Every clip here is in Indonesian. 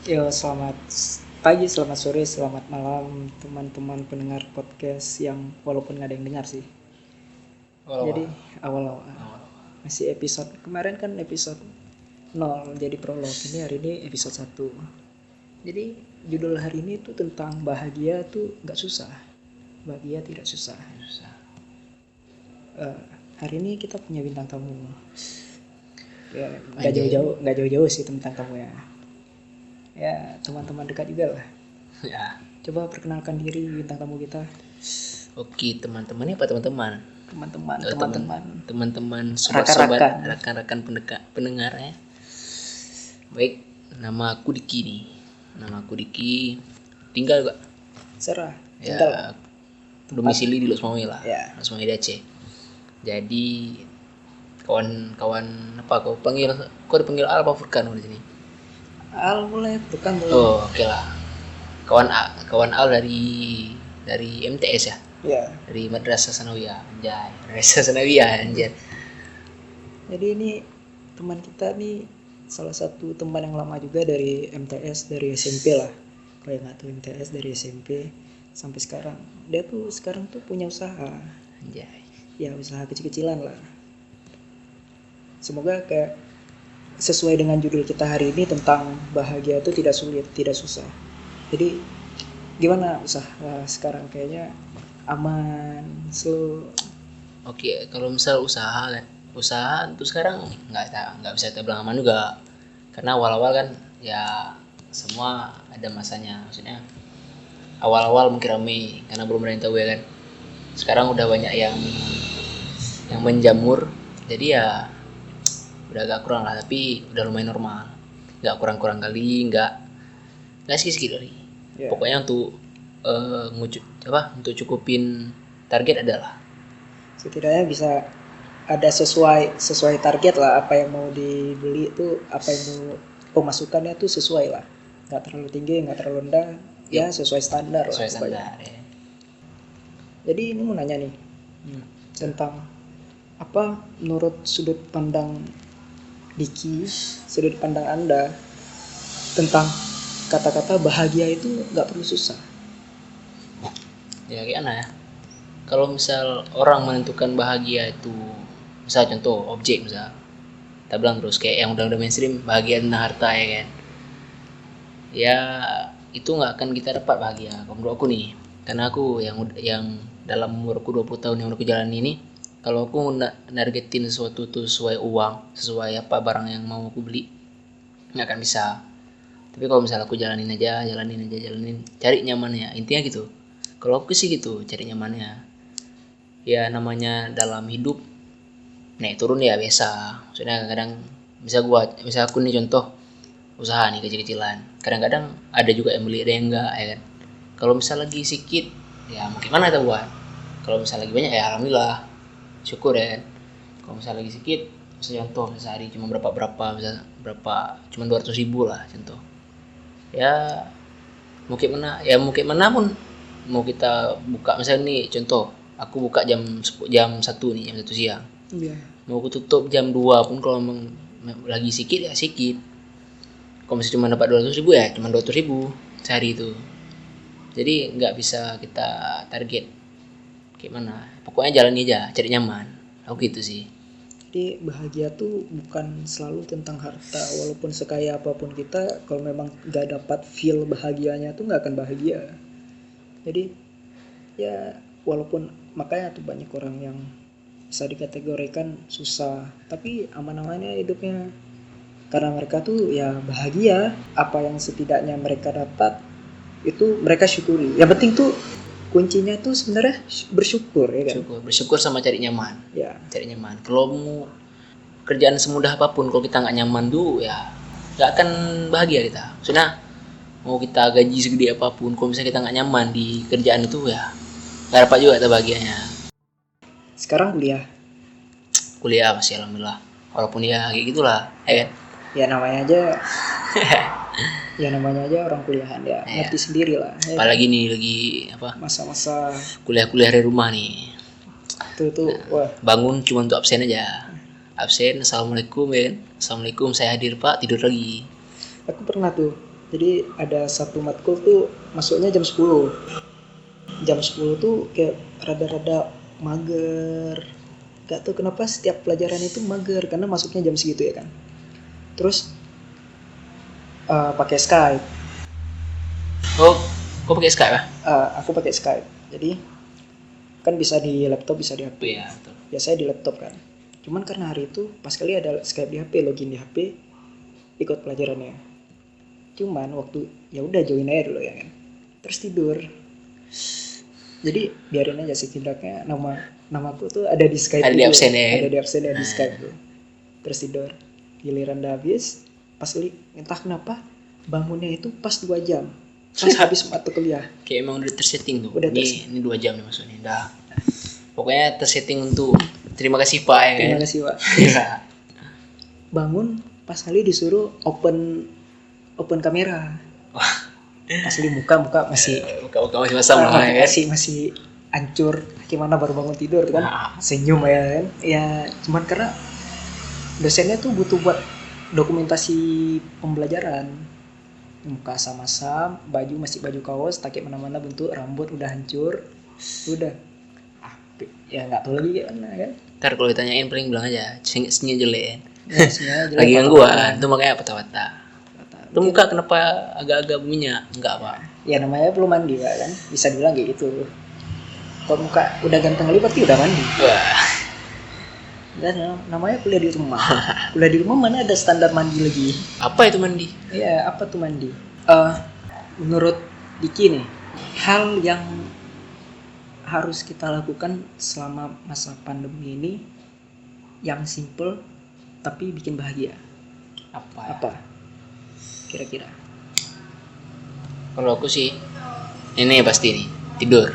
Yo, selamat pagi, selamat sore, selamat malam teman-teman pendengar podcast yang walaupun nggak ada yang dengar sih. Jadi Awal-awal. awal-awal Awal-awal. masih episode kemarin kan episode 0 jadi prolog. Ini hari ini episode 1. Jadi judul hari ini tuh tentang bahagia tuh nggak susah. Bahagia tidak susah. Susah. Hari ini kita punya bintang tamu. Ya, Anjay. nggak jauh-jauh sih tentang tamu ya. Ya, teman-teman dekat juga lah. Ya. Coba perkenalkan diri bintang tamu kita. Oke, teman-teman ini apa teman-teman? Teman-teman sobat-sobat, Rakan-rakan. rekan-rekan pendengar ya. Baik, nama aku Diki nih. Tinggal gak? Serah. Ya, Tinggal. domisili di Los Mami lah. Ya. Los Mami di Aceh. Jadi kawan-kawan apa kau dipanggil Al apa Furkan di sini? Al mulai bukan mulai. Oh, oke lah. Kawan Al dari MTS ya. Ya. Dari Madrasah Sanawiyah, anjay. Madrasah Sanawiyah, anjir. Jadi ini teman kita nih salah satu teman yang lama juga dari MTS, dari SMP lah. Kalau yang nggak tahu MTS dari SMP sampai sekarang. Dia tuh sekarang tuh punya usaha. Anjay. Ya usaha kecil-kecilan lah. Semoga kayak sesuai dengan judul kita hari ini tentang bahagia itu tidak sulit, tidak susah. Jadi gimana usaha sekarang kayaknya aman, slow. Oke, kalau misal usaha untuk sekarang nggak bisa kita bilang aman juga, karena awal-awal kan ya semua ada masanya. Maksudnya awal-awal mungkin ramai karena belum ada yang tahu ya kan. Sekarang udah banyak yang menjamur, jadi ya udah agak kurang lah, tapi udah lumayan normal. Nggak kurang-kurang kali, nggak sedikit kali. Ya. Pokoknya untuk untuk cukupin target adalah Setidaknya bisa ada sesuai target lah, apa yang mau dibeli itu, apa yang mau pemasukannya tuh sesuai lah, nggak terlalu tinggi nggak terlalu rendah, ya sesuai standar lah sesuai pokoknya. standar ya. Jadi ini mau nanya nih tentang apa menurut sudut pandang Diki, sudut pandang Anda tentang kata-kata bahagia itu nggak perlu susah. Ya kayak mana ya, kalau misal orang menentukan bahagia itu misal contoh objek, misal kita bilang terus kayak yang udah mainstream bahagia tentang harta ya kan, ya itu nggak akan kita dapat bahagia kalau menurut aku nih. Karena aku yang dalam umurku 20 tahun yang udah aku jalani ini, kalau aku nargetin sesuatu tuh sesuai uang, sesuai apa barang yang mau aku beli, nggak akan bisa. Tapi kalau misalnya aku jalanin, cari nyamannya, intinya gitu. Kalau aku sih gitu, cari nyamannya. Ya namanya dalam hidup naik turun ya biasa. Maksudnya kadang misal aku nih contoh usaha nih kecil-kecilan, kadang-kadang ada juga yang beli, ada yang enggak ya kan. Kalau misal lagi sedikit ya mau gimana kita buat. Kalau misal lagi banyak ya alhamdulillah, syukur ya kan. Kalau misal lagi sedikit, misal contoh sehari cuma berapa cuma 200.000 lah contoh, ya mungkin mana pun mau kita buka. Misalnya nih contoh aku buka jam 1 nih, jam 1 siang, Iya. mau aku tutup jam 2 pun kalau memang lagi sedikit ya sedikit. Kalau masih cuma dapat 200.000 ya cuma 200.000 sehari itu. Jadi nggak bisa kita target kayak mana, pokoknya jalani aja, cari nyaman, aku gitu sih. Jadi bahagia tuh bukan selalu tentang harta, walaupun sekaya apapun kita, kalau memang nggak dapat feel bahagianya tuh nggak akan bahagia. Jadi ya walaupun makanya tuh banyak orang yang bisa dikategorikan susah, tapi aman-amannya hidupnya karena mereka tuh ya bahagia. Apa yang setidaknya mereka dapat itu mereka syukuri. Yang penting tuh kuncinya tuh sebenarnya bersyukur ya kan. Bersyukur sama cari nyaman. Ya. Cari nyaman. Kalau mau kerjaan semudah apapun, kalau kita nggak nyaman tuh ya nggak akan bahagia kita. Maksudnya mau kita gaji segede apapun, kalau misalnya kita nggak nyaman di kerjaan itu ya nggak dapat juga kita bahagianya. Sekarang Kuliah masih alhamdulillah, walaupun ya kayak gitulah ya kan. Ya namanya aja orang kuliahan ya, ngerti sendiri lah ya. Apalagi nih lagi apa, masa-masa kuliah dari rumah nih, tuh wah, bangun cuma untuk absen aja, absen assalamualaikum ya kan, assalamualaikum saya hadir pak, tidur lagi. aku pernah tuh Jadi ada satu matkul tuh masuknya jam 10. Jam 10 tuh kayak rada-rada mager. Gak tahu kenapa setiap pelajaran itu mager karena masuknya jam segitu ya kan. Terus pakai Skype. Oh, kok pakai Skype ya? Aku pakai Skype. Jadi kan bisa di laptop, bisa di HP. Iya, betul. Biasanya di laptop kan. Cuman karena hari itu pas kali ada Skype di HP, login di HP, ikut pelajarannya. Cuman waktu ya udah join aja dulu ya kan. Terus tidur. Jadi biarin aja sih tidaknya namaku tuh ada di Skype. Ada di absen ya. Ada di absen di Skype tuh. Terus tidur. Giliran udah habis, pas entah kenapa bangunnya itu pas 2 jam. Pas habis mata kuliah. Kayak emang udah tersetting tuh. Udah ini 2 jam nih maksudnya. Dah. Pokoknya tersetting untuk terima kasih Pak ya kan. Terima kasih Pak. Iya. Bangun pas kali disuruh open kamera. Wah. Pas li muka masih Muka masih masam lah ya kan. masih hancur. Gimana baru bangun tidur kan? Senyum ya kan. Ya cuman karena dosennya tuh butuh buat dokumentasi pembelajaran. Muka sama-sama, baju masih baju kaos, takik mana-mana bentuk, rambut udah hancur. Udah. Ya nggak tahu lagi gimana kan. Ntar kalau ditanyain paling bilang aja senyum jelek. Ya, jelek Lagi gangguan, itu makanya patah-patah. Itu muka kenapa agak-agak minyak? Enggak, Pak. Ya namanya belum mandi Pak kan. Bisa dibilang kayak gitu. Kalau muka udah ganteng kali berarti udah mandi. Wah. Dan namanya kuliah di rumah. Kuliah di rumah mana ada standar mandi lagi? Apa itu mandi? Iya, apa tuh mandi? Menurut Diki nih, hal yang harus kita lakukan selama masa pandemi ini yang simple tapi bikin bahagia. Apa? Kira-kira? Kalau aku sih ini pasti nih tidur.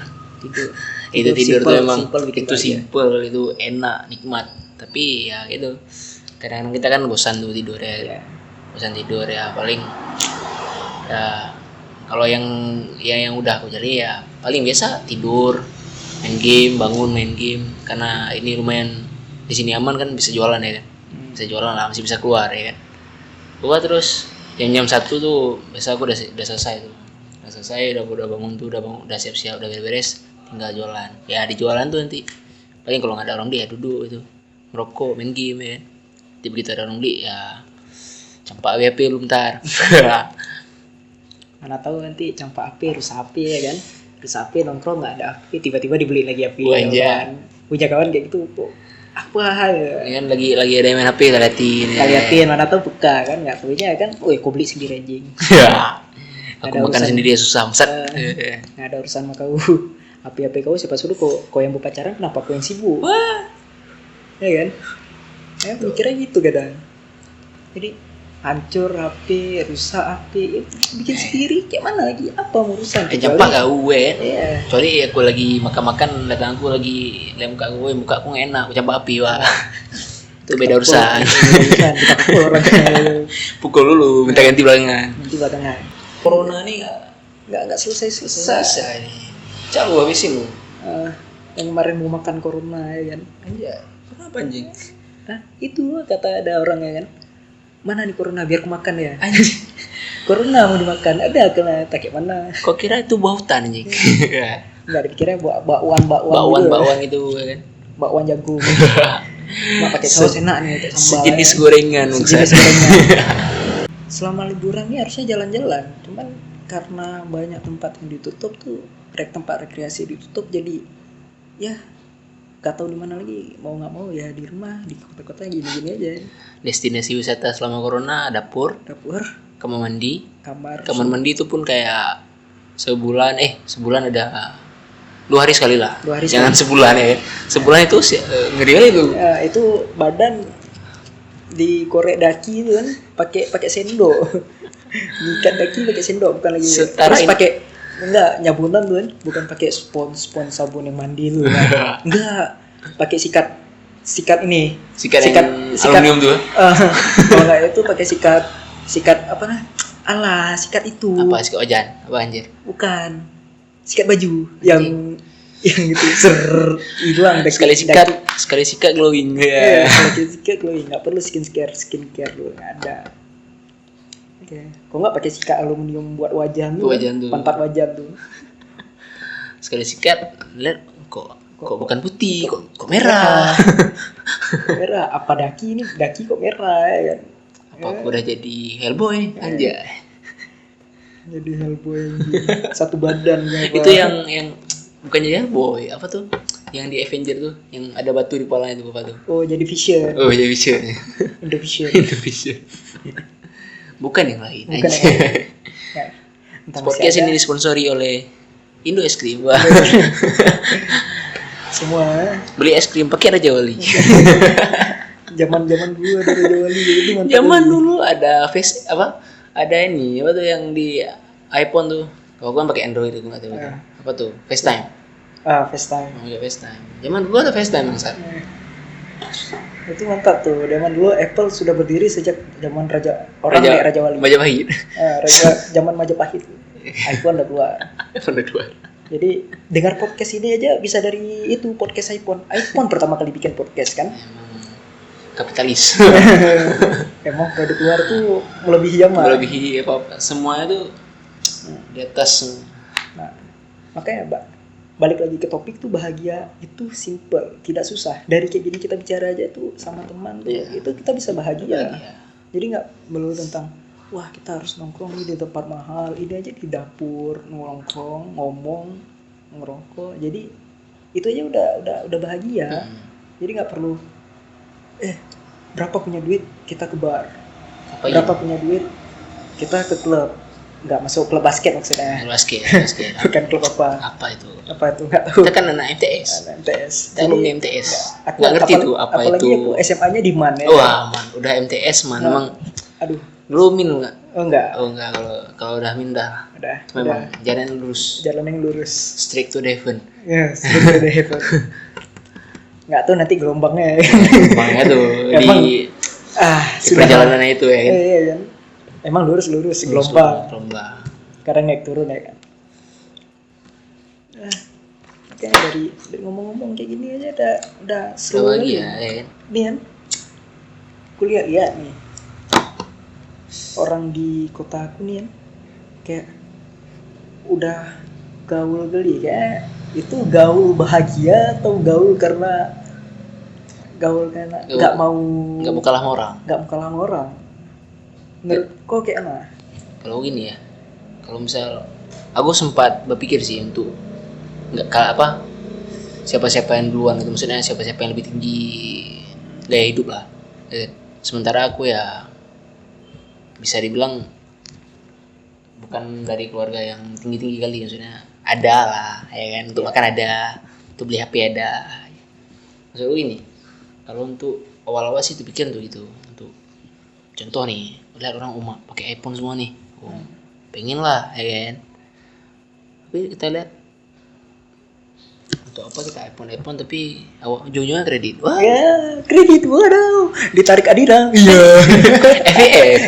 Itu tidur simple, tuh emang itu simple, itu enak, nikmat. Tapi ya gitu. Kadang-kadang kita kan bosan tuh tidur ya. Yeah. Bosan tidur ya paling ya kalau yang udah aku cari ya paling biasa tidur, main game, bangun main game karena ini lumayan di sini aman kan bisa jualan ya kan. Bisa jualan lah, masih bisa keluar ya kan. Keluar terus jam 1 tuh biasa aku udah selesai tuh. Udah selesai, udah bangun tuh, udah siap-siap, udah beres, tinggal jualan. Ya di jualan tuh nanti paling kalau nggak ada orang beli ya duduk itu merokok, main game ya. Jadi begitu ada orang beli ya campak WP lu bentar. Mana tahu nanti campak api, rusak api ya kan. Rusak api nongkrong nggak ada api, tiba-tiba dibeli lagi api. Punya kawan kayak gitu kok. Apa ya? Ini kan lagi ada yang main HP liatin. Mana tahu buka kan nggak tahunya kan. Kau beli sendiri anjing. Ya. Aku makan sendiri ya susah masak. Nggak ada urusan sama kau. Api kau siapa suruh kau yang berpacaran kenapa kau yang sibuk? Wah. Ya kan? Ya mikirnya gitu kadang. Jadi hancur HP, rusak HP, bikin sendiri kayak mana lagi? Apa urusan? Campak gak gue. Iya. Kecuali aku lagi makan datang aku lagi lem muka aku nggak enak, aku campak api wah. Itu beda urusan. Kita pukul orang. Pukul dulu, minta ganti belakangan. Corona nih nggak selesai. Ini. Calu habisin lu. Yang kemarin mau makan corona ya kan? Anjay. Kenapa anjing? Itu kata ada orang ya kan. Mana nih corona biar aku makan ya. Anjing. Corona mau dimakan. Ada kena takik mana? Kok kira itu bau hutan anjing? Enggak dikira bakwan itu kan. Bakwan jagung. Mak pakai saus enak nih, pakai sambal. Sejenis gorengan. Selama liburan nih harusnya jalan-jalan. Cuman karena banyak tempat yang ditutup tuh, tempat rekreasi ditutup jadi ya gak tahu di mana lagi, mau nggak mau ya di rumah, di kota-kota gini-gini aja. Destinasi wisata selama corona dapur, kamar mandi. Kamar mandi itu pun kayak sebulan ada 2 hari sekali lah. Jangan sebulan ya. Sebulan itu ngeri kali itu. Ya, itu badan dikorek daki itu kan pakai sendok. Nyikat daki pakai sendok bukan lagi. Terus pakai nyabunan tuh kan, bukan pakai spons sabun yang mandi tuh. Enggak, pakai sikat ini. Sikat aluminium tuh. Kalau enggak itu pakai sikat apa nah? Alah, sikat itu. Apa sikat ojan? Apa anjir? Bukan. Sikat baju yang itu hilang sekali sikat glowing ya. Sekali sikat glowing, enggak perlu skincare dulu, enggak ada. Oke. Kok nggak pakai sikat aluminium buat wajan tuh? Wajan tuh. Pantat wajan tuh. Sekali sikat lihat kok bukan putih, kok merah. Merah. Apa daki ini? Daki kok merah ya kan? Apa aku udah jadi Hellboy anjay. Jadi Hellboy satu badan kayak Itu yang bukannya Hellboy, apa tuh? Yang di Avenger tuh, yang ada batu di kepalanya itu apa tuh? Oh, jadi Vision. Oh, jadi Vision. Vision. Vision. Bukan yang lain. Bukan yang lain. Ya, entah Podcast masih ini ada. disponsori oleh Indo Es Krim. Wah. Semua Beli es krim pakai Raja Wali. zaman dulu ada Raja Wali itu mantap. Zaman dulu ada face apa? Ada ini apa tuh yang di iPhone tuh. Kalau gua kan pakai Android itu enggak tahu. Apa tuh? FaceTime. FaceTime. Oh ya FaceTime. Zaman dulu ada FaceTime Bang. Itu mantap tuh. Zaman dulu Apple sudah berdiri sejak zaman Raja Wali. Majapahit. Zaman Majapahit. iPhone udah keluar. iPhone 2. Jadi dengar podcast ini aja bisa dari itu podcast iPhone. iPhone pertama kali bikin podcast kan. Emang kapitalis. Emang produk luar tuh melebihi zaman. Melebihi apa semuanya tuh di atas. Nah, makanya balik lagi ke topik tuh, bahagia itu simple, tidak susah. Dari kayak gini kita bicara aja tuh sama teman tuh, itu kita bisa bahagia. Jadi nggak melulu tentang wah kita harus nongkrong di tempat mahal, ini aja di dapur nongkrong, ngomong, ngerokok. Jadi itu aja udah bahagia. Jadi nggak perlu berapa punya duit kita ke bar, berapa punya duit kita ke klub. Nggak masuk klub basket maksudnya. Basket. Bukan klub apa itu nggak tahu. Kita kan anak MTS. MTS. Kita alumni MTS. Aku nggak ngerti tuh apa apalagi itu. Aku SMA-nya di mana? Wah man, udah MTS man. Emang aduh. Dulu min nggak? Oh enggak. Kalau udah min dah. Udah. Memang jalan lurus. Jalan yang lurus. Straight to the heaven. Ya, straight to the heaven. Nggak tahu nanti gelombangnya. Gelombangnya tuh di perjalanan itu ya kan. Iya kan. Emang lurus gelombang. Sekarang naik turun ya kan. Kayaknya dari ngomong-ngomong kayak gini aja udah seru lagi ya kan. Nih kan. Kuliah lihat nih. Orang di kota aku nih kan kayak udah gaul geli, kayak itu gaul bahagia atau gaul karena nggak mau kalah sama orang. Menurut kok kayak apa? Kalau gini ya, kalau misal aku sempat berpikir sih untuk nggak kalah apa siapa yang duluan gitu, maksudnya siapa yang lebih tinggi gaya hidup lah. Sementara aku ya bisa dibilang bukan dari keluarga yang tinggi kali, maksudnya ada lah ya kan, untuk makan ada, untuk beli HP ada. Maksudku gini, kalau untuk awal-awal sih pikir tuh gitu, untuk contoh nih lihat orang umat pakai iPhone semua nih, pengen lah ya kan. Tapi kita lihat untuk apa kita iPhone tapi ujung-ujungnya kredit. Wah ya kredit, waduh, ditarik Adira. Iya.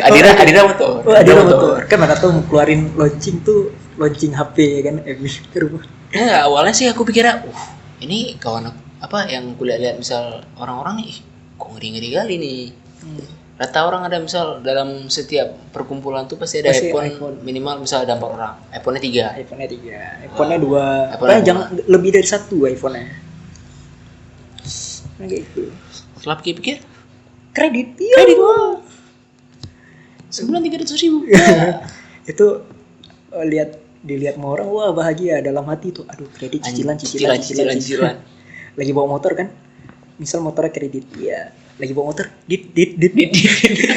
FVF Adira motor. Adira motor kan mana tuh keluarin launching HP ya kan, ke rumah. Ya awalnya sih aku pikirnya ini kawan apa yang kulihat lihat misal orang-orang nih kok ngeri kali nih. Rata orang ada misal dalam setiap perkumpulan tuh pasti ada iPhone minimal misal ada 4 orang. iPhone-nya 3. iPhone-nya 2. Jangan lebih dari 1 iPhone-nya. Nah gitu. Setelah pikir kredit. Wah. Sebulan 300.000. Itu dilihat sama orang, wah bahagia, dalam hati tuh aduh kredit cicilan. Lagi bawa motor kan, misal motornya kredit, ya lagi bawa motor dit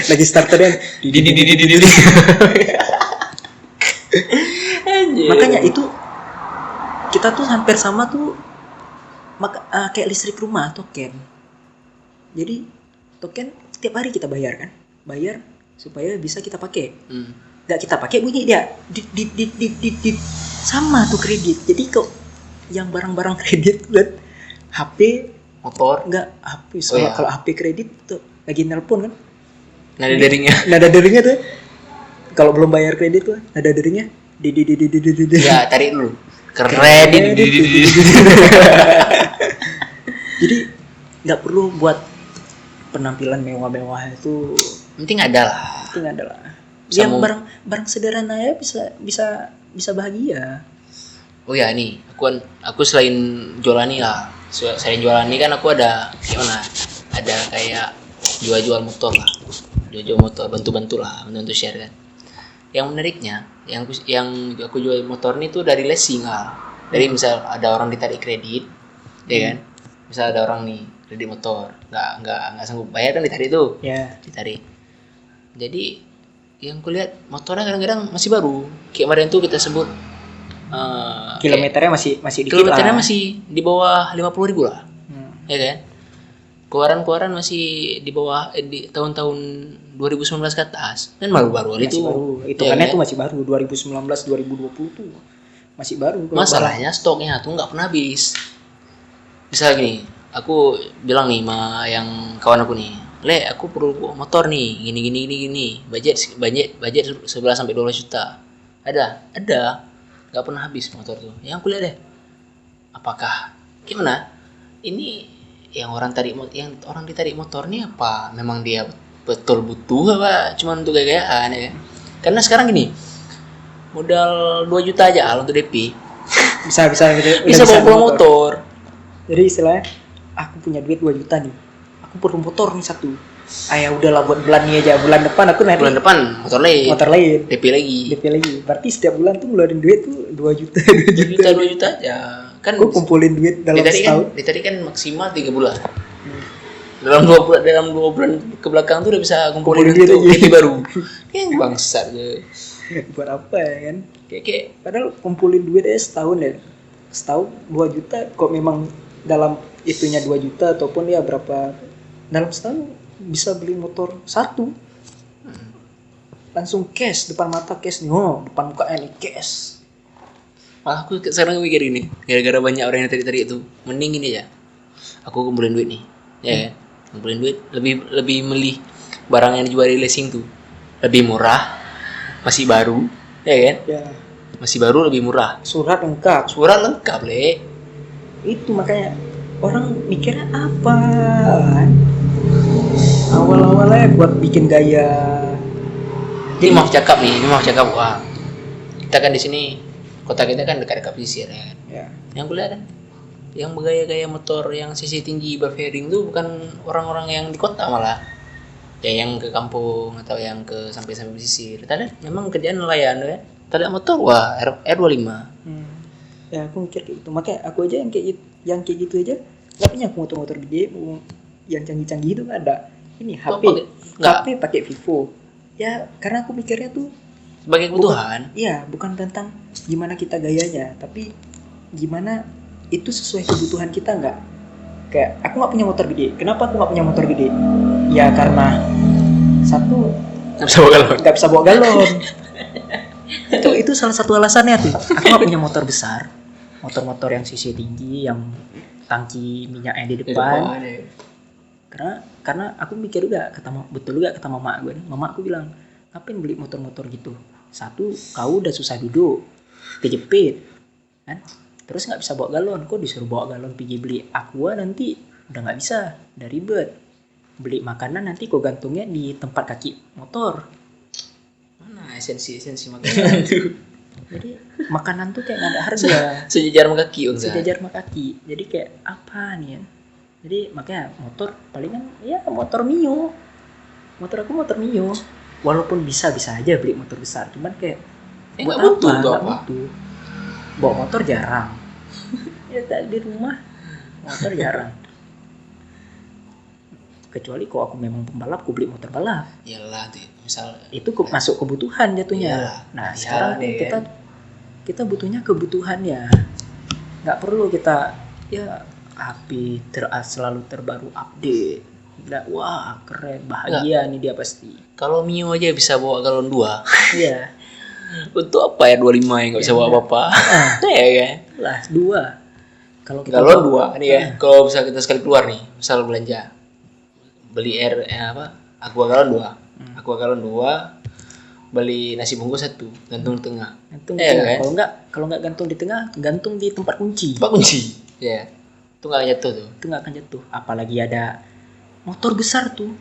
lagi starternya makanya itu kita tuh hampir sama tuh kayak listrik rumah, token. Jadi token tiap hari kita bayar supaya bisa kita pakai. Nggak kita pakai bunyi dia dit sama tuh kredit. Jadi kok yang barang-barang kredit buat HP, motor, enggak HP. Kalau HP kredit tuh lagi nelpon kan, nada deringnya tuh kalau belum bayar kredit tuh nada deringnya ya tarik dulu kredit. Jadi nggak perlu buat penampilan mewah-mewah itu, penting ada lah. Dia barang sederhana ya bisa bahagia. Oh ya nih, aku selain jualan nih lah. Selain jualan nih kan aku ada gimana? Ada kayak jual motor lah. Jual motor, bantu lah, bantu share kan. Yang menariknya, yang aku jual motor nih tuh dari leasing lah. Dari misal ada orang ditarik kredit, ya kan? Misal ada orang nih kredit motor, nggak sanggup bayar kan ditarik tuh. Ya. Ditarik. Jadi yang kulihat motornya kadang-kadang masih baru. Kayak kemarin tuh kita sebut kilometernya masih dikit kilometernya lah. masih di bawah 50.000 lah. Ya kan? Keluaran masih di bawah di tahun-tahun 2019 ke atas. Kan baru-baru itu. Baru. Hitungannya tuh masih baru 2019 2020 tuh. Masih baru. Masalahnya stoknya tuh nggak pernah habis. Misal gini, aku bilang nih sama yang kawan aku nih, "Le, aku perlu motor nih, gini. Budget 11 sampai 12 juta." Ada. Nggak pernah habis motor tuh. Yang aku lihat deh. Apakah gimana? Ini yang orang ditarik motor nih apa memang dia betul butuh apa cuman untuk gaya-gayaan ya kan? Karena sekarang gini, modal 2 juta aja untuk DP bisa bawa pulang motor. Jadi istilahnya aku punya duit 2 juta nih, aku perlu motor nih satu. Ya udahlah buat bulan ini aja, bulan depan aku nanti bulan depan motor lain DP lagi. Berarti setiap bulan tuh ngeluarin duit tuh 2 juta 2 juta aja kan. Gue kumpulin duit dalam setahun. Tadi kan maksimal 3 bulan. Dalam 2 bulan ke belakang tuh udah bisa kumpulin untuk DP baru. Kayak bangsat gitu. Buat apa ya kan? Kayak padahal kumpulin duit aja setahun ya. Setahun 2 juta kok memang dalam itunya 2 juta ataupun ya berapa dalam setahun bisa beli motor satu. Langsung cash depan mata cash nih. Depan mukanya nih cash. Malah aku sekarang mikir ini, gara-gara banyak orang yang tadi itu, mending ini ya. Aku kumpulin duit nih, ya kan? Kumpulin duit, lebih milih barang yang dijual di leasing tuh lebih murah, masih baru, ya kan? Ya. Masih baru lebih murah. Surat lengkap, Le. Itu makanya orang mikirnya apa? Awal-awalnya buat bikin gaya. Ini mau cakap, wah. Kita kan di sini kota kita kan dekat pesisir ya kan. Ya. Yang kuliah kan yang bergaya-gaya motor yang sisi tinggi berfairing tuh bukan orang-orang yang di kota malah. Ya yang ke kampung atau yang ke sampai pesisir. Tadi memang kerjaan nelayan ya. Tadi motor wah R25. Ya aku mikir kayak gitu. Makanya aku aja yang kayak gitu aja enggak punya motor-motor gede yang canggih-canggih itu enggak ada. Ini HP pakai Vivo. Ya karena aku mikirnya tuh sebagai kebutuhan. Bukan tentang gimana kita gayanya, tapi gimana itu sesuai kebutuhan kita nggak. Kayak aku nggak punya motor gede. Kenapa aku nggak punya motor gede? Ya karena satu nggak bisa bawa galon. itu salah satu alasannya tuh. Aku nggak punya motor besar, motor yang sisi tinggi, yang tangki minyaknya di depan. Karena aku mikir juga kata mama gue nih. Mama aku bilang, ngapain beli motor-motor gitu? Satu, kau udah susah duduk, kejepit, kan? Terus nggak bisa bawa galon, kok disuruh bawa galon pergi beli aqua nanti udah nggak bisa, udah ribet. Beli makanan nanti kok gantungnya di tempat kaki motor. Mana esensi makanan tuh? Jadi makanan tuh kayak nggak ada harga. Sejajar sama kaki, sejajar sama kaki. Jadi kayak apa nih ya? Jadi makanya motor palingan ya motor Mio. Motor aku motor Mio. Walaupun bisa aja beli motor besar, cuman kayak buat apa? Bawa motor jarang. Ya di rumah motor jarang. Kecuali kalau aku memang pembalap, aku beli motor balap. Iyalah, misal itu masuk kebutuhan jatuhnya. Iyalah, nah sekarang kita butuhnya kebutuhannya. Nggak perlu kita ya HP selalu terbaru update. Wah keren, bahagia nih dia pasti. Kalau Mio aja bisa bawa galon 2. Iya. Untuk apa ya 25 yang nggak bisa bawa apa-apa? Ya kan? Lah 2. Kalau kita galon 2 nih ya. Kalau bisa kita sekali keluar nih, misal belanja, beli aqua galon 2, aqua galon 2, beli nasi bungkus 1, gantung di tengah. Kan? Kalau nggak gantung di tengah, gantung di tempat kunci. Ya. Itu nggak jatuh tuh. Apalagi ada motor besar tuh,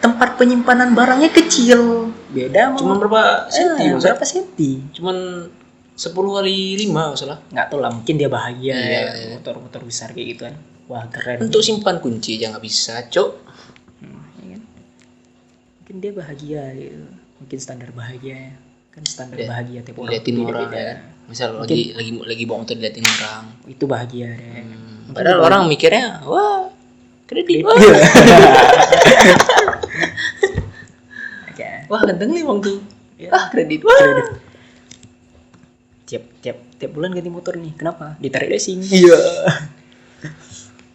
tempat penyimpanan barangnya kecil. Beda Cuma berapa senti? Maksudnya? berapa senti? Cuman 10 kali 5 masalah. Nggak tahu lah, mungkin dia bahagia Iya, ya, iya. motor-motor besar kayak gitu kan. Wah, keren. Untuk simpan kunci aja nggak bisa, Cok. Ya kan? Mungkin dia bahagia gitu. Mungkin standar bahagia kan standar Iya. bahagia tiap orang Liatin orang beda-beda. ya. Misal lagi bawa motor diliatin orang. Itu bahagia deh. Padahal orang mikirnya, wah, kredit. Wah, Oke. wah ganteng nih bang tuh. Ya. Ah, kredit. Wah. Tiap bulan ganti motor nih. Kenapa? Ditarik racing. Iya.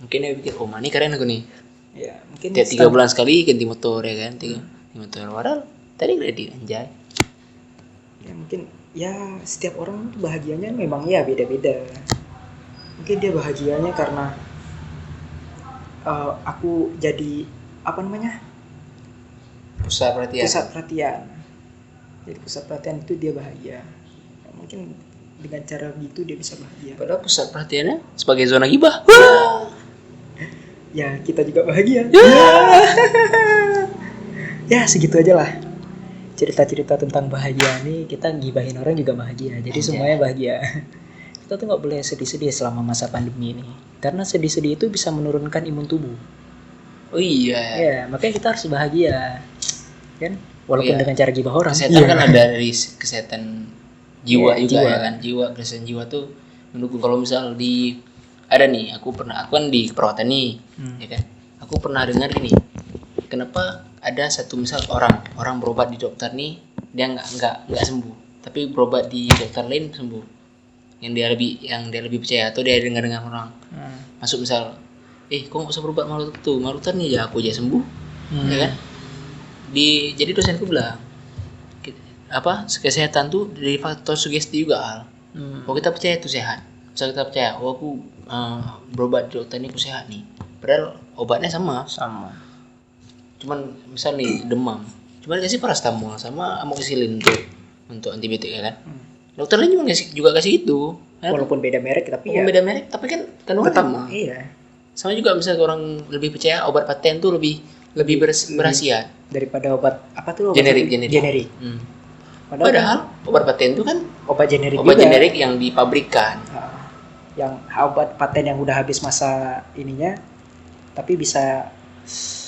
Mungkin dia pikir, oh ini keren aku nih. Ya, mungkin Tiap 3 bulan sekali ganti motor ya kan, ganti motor. Padahal tadi kredit anjay. Ya mungkin ya setiap orang tuh bahagianya memang ya beda-beda. Mungkin dia bahagianya karena aku jadi apa namanya? Pusat perhatian. Pusat perhatian. Jadi pusat perhatian itu dia bahagia. Ya, mungkin dengan cara gitu dia bisa bahagia. Padahal pusat perhatiannya sebagai zona gibah. Ya kita juga bahagia. Ya segitu aja lah. Cerita-cerita tentang bahagia nih, kita gibahin orang juga bahagia. Jadi Anjay. semuanya bahagia. Kita tuh nggak boleh sedih-sedih selama masa pandemi ini. Karena sedih-sedih itu bisa menurunkan imun tubuh. Oh iya. Ya, makanya kita harus bahagia. Kan? Walaupun Iya. dengan cara gibah orang. Kesehatan Iya. kan ada dari kesehatan jiwa Iya, juga jiwa. ya kan. Kesehatan jiwa tuh mendukung. Kalau misal ada nih, aku kan di keperawatan nih, ya kan. Aku pernah dengar gini. Kenapa ada satu misal orang berobat di dokter nih, dia nggak sembuh, tapi berobat di dokter lain sembuh. Yang dia lebih percaya atau dia dengar orang. Masuk misal, kok nggak usah berobat malutan nih ya, aku aja sembuh, ya kan. Jadi dosenku bilang, kesehatan tuh dari faktor sugesti juga Al. Kalau kita percaya itu sehat, misal kita percaya, aku berobat di dokter ini aku sehat nih, padahal obatnya sama. Cuman misal nih demam, cuma dikasih paracetamol sama amoxicillin untuk antibiotik ya kan. Dokter lain juga kasih itu. Walaupun beda merek tapi Walaupun beda merek, tapi kan kandungan tetap sama. iya. Sama juga misalnya orang lebih percaya obat paten tuh lebih berkhasiat Daripada obat apa tuh? Obat generik. Padahal obat paten itu kan obat generik obat juga. generik yang dipabrikan. Yang obat paten yang udah habis masa ininya, tapi bisa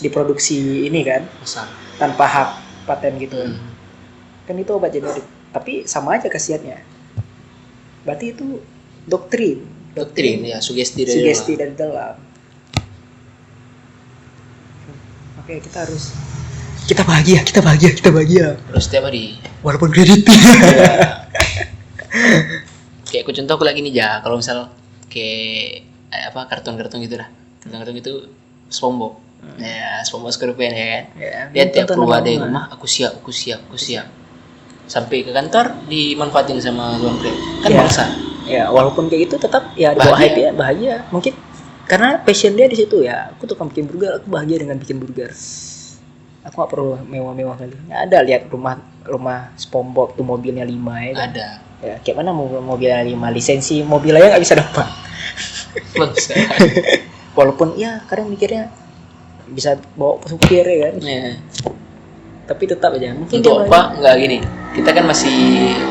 diproduksi ini kan Masa. tanpa hak paten gitu. Hmm. Kan itu obat generik, tapi sama aja khasiatnya. Berarti itu doktrin Ya, sugesti dari luar. dari dalam. Oke, kita bahagia Terus setiap hari. walaupun kredit. Kayak aku contoh aku lagi nih ja, kalau misal kayak kartun-kartun gitu lah. Kartun-kartun itu SpongeBob. Ya, SpongeBob SquarePants ya kan. Ya, Dia tiap tonton keluar dari lama. rumah, aku siap. Sampai ke kantor dimanfaatin sama tuan Grab. Kan Ya. bangsa. Ya, walaupun kayak gitu tetap ya di bawah Bahagia. hype ya, bahagia. Mungkin karena passion dia di situ ya. Aku tukang bikin burger, aku bahagia dengan bikin burger. Aku gak perlu mewah-mewah kali. Nggak ada lihat rumah SpongeBob tuh mobilnya 5 ya kan. Ada. Ya, kayak mana mobilnya 5, lisensi mobil aja nggak bisa dapat. Bangsa. Walaupun ya kadang mikirnya bisa bawa supir ya kan. Ya. Tapi tetap aja mungkin Untuk dia opa nggak gini. Kita kan masih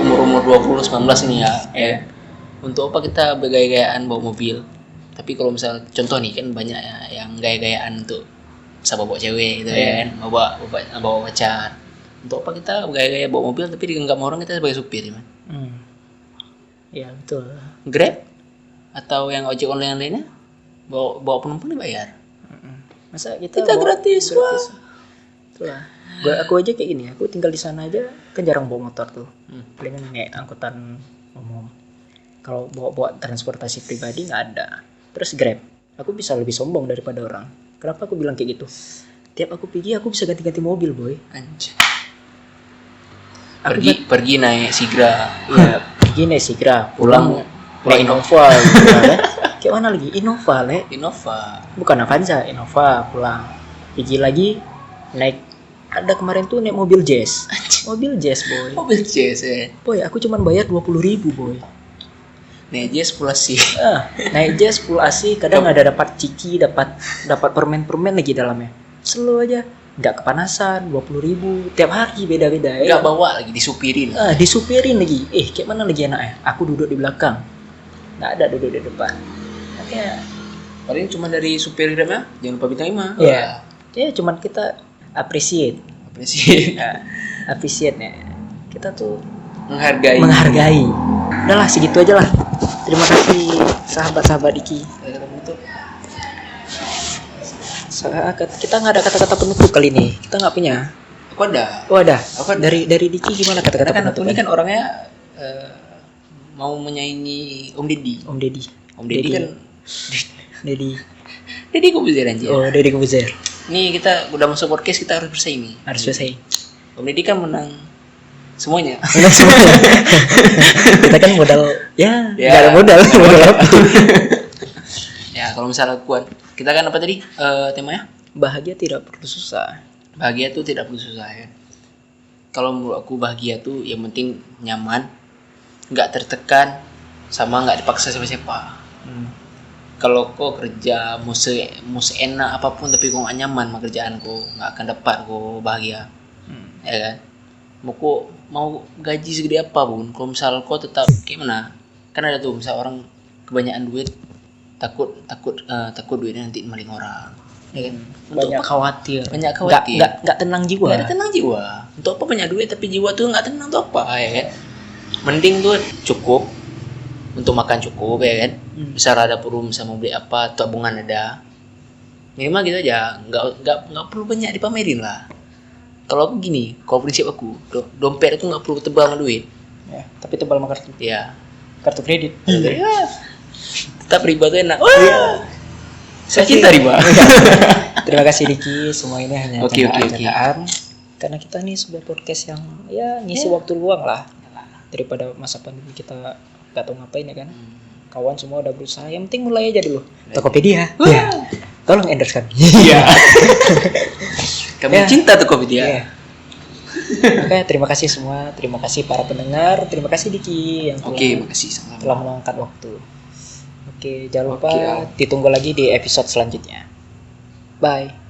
umur 20 19 ini ya. Iya. Untuk opa kita bergaya-gayaan bawa mobil. Tapi kalau misal contoh nih kan banyak ya yang gaya-gayaan untuk bisa bawa cewek gitu ya kan, bawa pacar. Untuk opa kita bergaya-gaya bawa mobil tapi digenggam orang kita sebagai supir ya. Ya betul. Grab atau yang ojek online lainnya bawa penumpang dibayar. Masa kita Kita gratis, wah. Itulah. Aku aja kayak gini, aku tinggal di sana aja kan jarang bawa motor tuh. Palingan naik angkutan umum. Kalau bawa transportasi pribadi nggak ada. Terus Grab, aku bisa lebih sombong daripada orang. Kenapa aku bilang kayak gitu? Tiap aku pergi aku bisa ganti-ganti mobil, boy. Anjir. Aku Pergi naik Sigra. Iya, pergi naik Sigra, pulang Pulang Innova gitu kan. Kayak mana lagi? Innova, Le. Innova. Bukan Avanza, Innova pulang. Pergi lagi naik, ada kemarin tuh naik mobil Jazz. Mobil Jazz, boy. Mobil Jazz ya. Boy, aku cuman bayar 20.000, boy. Nih Jazz pula sih. Naik Jazz full AC, kadang ada dapat ciki, dapat permen-permen lagi dalamnya. Slow aja. nggak kepanasan, 20.000 tiap hari beda-beda. Nggak bawa lagi, disupirin. Disupirin lagi. Kayak mana lagi enaknya? Aku duduk di belakang, nggak ada duduk di depan. Makanya Paling cuma dari supir Grabnya, jangan lupa bintang 5. ya cuman kita appreciate nya. Kita tuh menghargai. Udahlah segitu aja lah. Terima kasih sahabat-sahabat Diki. Kita nggak ada kata-kata penutup kali ini. Kita nggak punya. Aku ada. Oh ada. Dari Diki gimana kata-kata Karena penutup? ini kan orangnya mau menyaingi Om Deddy. Om Deddy kan Deddy Kobuzer anjir. Oh, Deddy Kobuzer. Nih kita udah masuk podcast, kita harus bersaing nih. Harus bersaing. Om Deddy kan menang semuanya. Kita kan modal nggak ada modal. Ya kalau misalnya kuat, kita kan apa tadi temanya? Bahagia tidak perlu susah. Bahagia tuh tidak perlu susah ya. Kalau menurut aku bahagia tuh yang penting nyaman, nggak tertekan, sama nggak dipaksa siapa-siapa. Kalau kau kerja mau enak apapun tapi kau nggak nyaman sama kerjaan kau, nggak akan dapat kau bahagia. Ya kan? Mau gaji segede apapun, kalau misal kau tetap gimana? Kan ada tuh misal orang kebanyakan duit, takut duitnya nanti maling orang. Ya kan? Banyak khawatir. Nggak tenang jiwa. Nggak ada tenang jiwa. Untuk apa banyak duit tapi jiwa tuh nggak tenang tuh apa? Ya kan? Mending tuh cukup untuk makan cukup ya kan. Misal ada perlu misal mau beli apa, tabungan ada. Minimal gitu aja. Nggak perlu banyak dipamerin lah. Kalau aku gini, kalau prinsip aku, dompet itu nggak perlu tebal sama duit. Ya, tapi tebal sama kartu. Iya. Kartu kredit. Ya. Tetap riba tuh enak. Saya cinta riba. Terima kasih Diki, semua ini hanya Oke. Karena kita nih sebuah podcast yang ngisi waktu luang lah. Daripada masa pandemi kita nggak tahu ngapain ya kan. Kawan semua udah berusaha, yang penting mulai aja dulu. Tokopedia. Ya. Tolong endorse kami. Iya. Kami cinta Tokopedia. Oke, terima kasih semua, terima kasih para pendengar, terima kasih Diki yang telah meluangkan waktu. Oke, jangan lupa ditunggu lagi di episode selanjutnya. Bye.